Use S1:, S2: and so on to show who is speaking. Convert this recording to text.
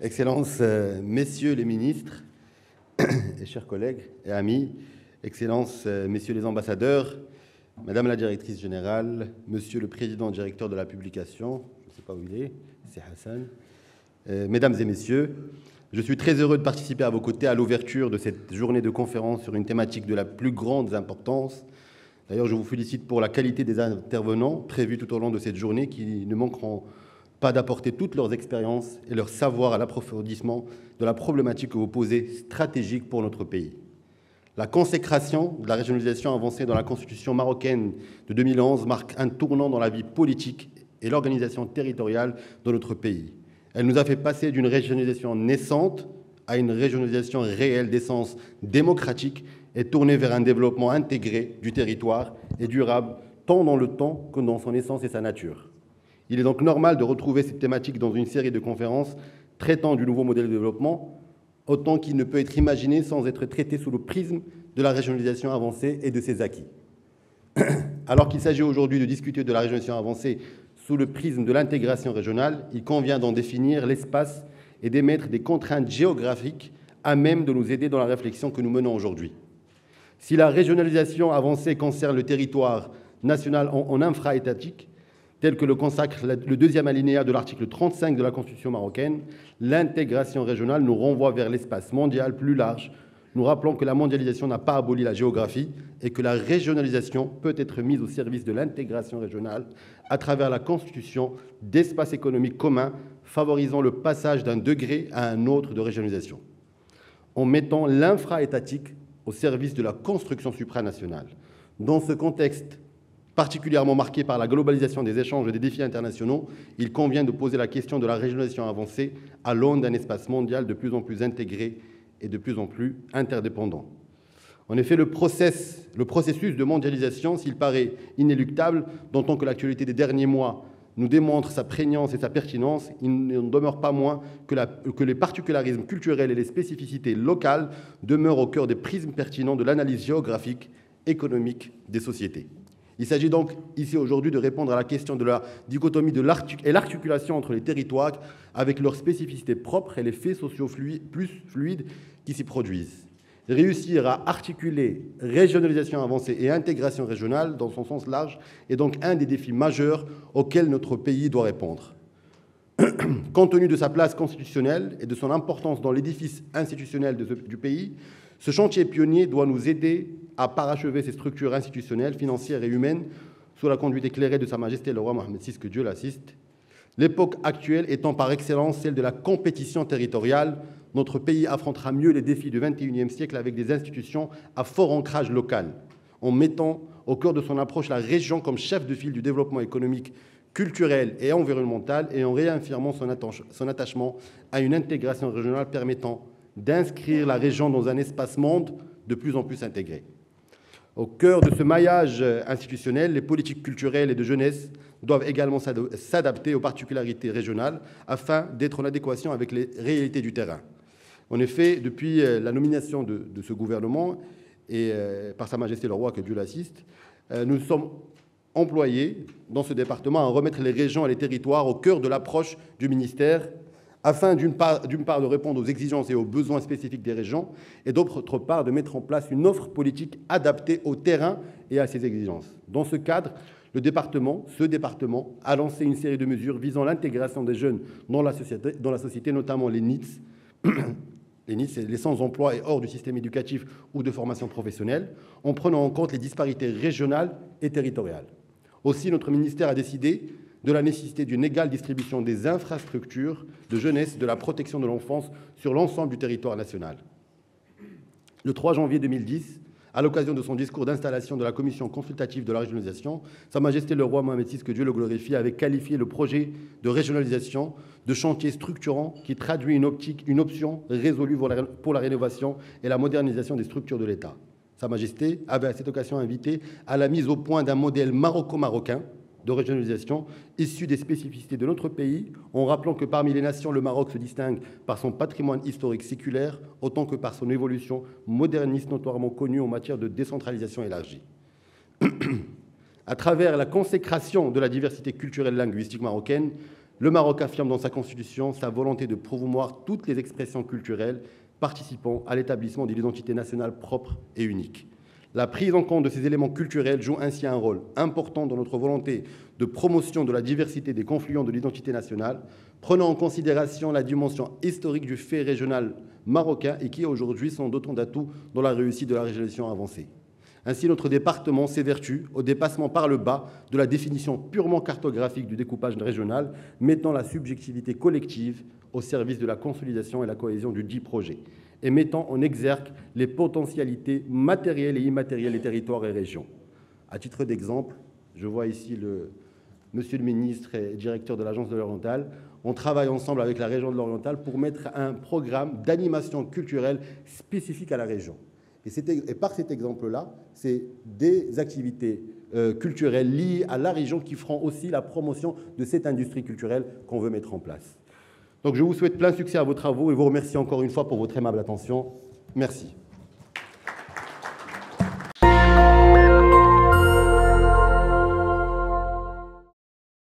S1: Excellences, Messieurs les ministres, et chers collègues et amis, Excellences, Messieurs les ambassadeurs, Madame la directrice générale, Monsieur le président directeur de la publication, je ne sais pas où il est, c'est Hassan, Mesdames et Messieurs, je suis très heureux de participer à vos côtés à l'ouverture de cette journée de conférence sur une thématique de la plus grande importance. D'ailleurs, je vous félicite pour la qualité des intervenants prévus tout au long de cette journée qui ne manqueront pas d'apporter toutes leurs expériences et leur savoir à l'approfondissement de la problématique que vous posez stratégique pour notre pays. La consécration de la régionalisation avancée dans la Constitution marocaine de 2011 marque un tournant dans la vie politique et l'organisation territoriale de notre pays. Elle nous a fait passer d'une régionalisation naissante à une régionalisation réelle d'essence démocratique et tournée vers un développement intégré du territoire et durable, tant dans le temps que dans son essence et sa nature. Il est donc normal de retrouver cette thématique dans une série de conférences traitant du nouveau modèle de développement, autant qu'il ne peut être imaginé sans être traité sous le prisme de la régionalisation avancée et de ses acquis. Alors qu'il s'agit aujourd'hui de discuter de la régionalisation avancée sous le prisme de l'intégration régionale, il convient d'en définir l'espace et d'émettre des contraintes géographiques à même de nous aider dans la réflexion que nous menons aujourd'hui. Si la régionalisation avancée concerne le territoire national en infra-étatique, tel que le consacre le deuxième alinéa de l'article 35 de la Constitution marocaine, l'intégration régionale nous renvoie vers l'espace mondial plus large, nous rappelant que la mondialisation n'a pas aboli la géographie et que la régionalisation peut être mise au service de l'intégration régionale à travers la constitution d'espaces économiques communs favorisant le passage d'un degré à un autre de régionalisation, en mettant l'infra-étatique au service de la construction supranationale. Dans ce contexte particulièrement marqué par la globalisation des échanges et des défis internationaux, il convient de poser la question de la régionalisation avancée à l'aune d'un espace mondial de plus en plus intégré et de plus en plus interdépendant. En effet, le processus de mondialisation, s'il paraît inéluctable, d'autant que l'actualité des derniers mois nous démontre sa prégnance et sa pertinence, il n'en demeure pas moins que les particularismes culturels et les spécificités locales demeurent au cœur des prismes pertinents de l'analyse géographique, économique des sociétés. Il s'agit donc ici aujourd'hui de répondre à la question de la dichotomie et l'articulation entre les territoires avec leurs spécificités propres et les faits sociaux plus fluides qui s'y produisent. Réussir à articuler régionalisation avancée et intégration régionale dans son sens large est donc un des défis majeurs auxquels notre pays doit répondre. Compte tenu de sa place constitutionnelle et de son importance dans l'édifice institutionnel du pays, ce chantier pionnier doit nous aider à parachever ces structures institutionnelles, financières et humaines sous la conduite éclairée de Sa Majesté le roi Mohamed VI, que Dieu l'assiste. L'époque actuelle étant par excellence celle de la compétition territoriale, notre pays affrontera mieux les défis du XXIe siècle avec des institutions à fort ancrage local, en mettant au cœur de son approche la région comme chef de file du développement économique, culturel et environnemental et en réaffirmant son attachement à une intégration régionale permettant d'inscrire la région dans un espace-monde de plus en plus intégré. Au cœur de ce maillage institutionnel, les politiques culturelles et de jeunesse doivent également s'adapter aux particularités régionales afin d'être en adéquation avec les réalités du terrain. En effet, depuis la nomination de ce gouvernement et par Sa Majesté le roi, que Dieu l'assiste, nous sommes employés dans ce département à remettre les régions et les territoires au cœur de l'approche du ministère afin d'une part de répondre aux exigences et aux besoins spécifiques des régions et d'autre part de mettre en place une offre politique adaptée au terrain et à ses exigences. Dans ce cadre, ce département a lancé une série de mesures visant l'intégration des jeunes dans la société, notamment les NEETs, les NEETs, c'est les sans-emploi et hors du système éducatif ou de formation professionnelle, en prenant en compte les disparités régionales et territoriales. Aussi, notre ministère a décidé de la nécessité d'une égale distribution des infrastructures de jeunesse, de la protection de l'enfance sur l'ensemble du territoire national. Le 3 janvier 2010, à l'occasion de son discours d'installation de la commission consultative de la régionalisation, Sa Majesté le roi Mohamed VI, que Dieu le glorifie, avait qualifié le projet de régionalisation de chantier structurant qui traduit une option résolue pour la rénovation et la modernisation des structures de l'État. Sa Majesté avait à cette occasion invité à la mise au point d'un modèle maroco-marocain de régionalisation issu des spécificités de notre pays, en rappelant que parmi les nations, le Maroc se distingue par son patrimoine historique séculaire, autant que par son évolution moderniste notoirement connue en matière de décentralisation élargie. À travers la consécration de la diversité culturelle et linguistique marocaine, le Maroc affirme dans sa constitution sa volonté de promouvoir toutes les expressions culturelles participant à l'établissement de l'identité nationale propre et unique. La prise en compte de ces éléments culturels joue ainsi un rôle important dans notre volonté de promotion de la diversité des confluents de l'identité nationale, prenant en considération la dimension historique du fait régional marocain et qui aujourd'hui sont d'autant d'atouts dans la réussite de la régionalisation avancée. Ainsi, notre département s'évertue au dépassement par le bas de la définition purement cartographique du découpage régional, mettant la subjectivité collective au service de la consolidation et la cohésion du dit projet, et mettant en exergue les potentialités matérielles et immatérielles des territoires et régions. À titre d'exemple, je vois ici monsieur le ministre et directeur de l'Agence de l'Oriental. On travaille ensemble avec la région de l'Oriental pour mettre un programme d'animation culturelle spécifique à la région. Et par cet exemple-là, c'est des activités culturelles liées à la région qui feront aussi la promotion de cette industrie culturelle qu'on veut mettre en place. Donc je vous souhaite plein succès à vos travaux et vous remercie encore une fois pour votre aimable attention. Merci.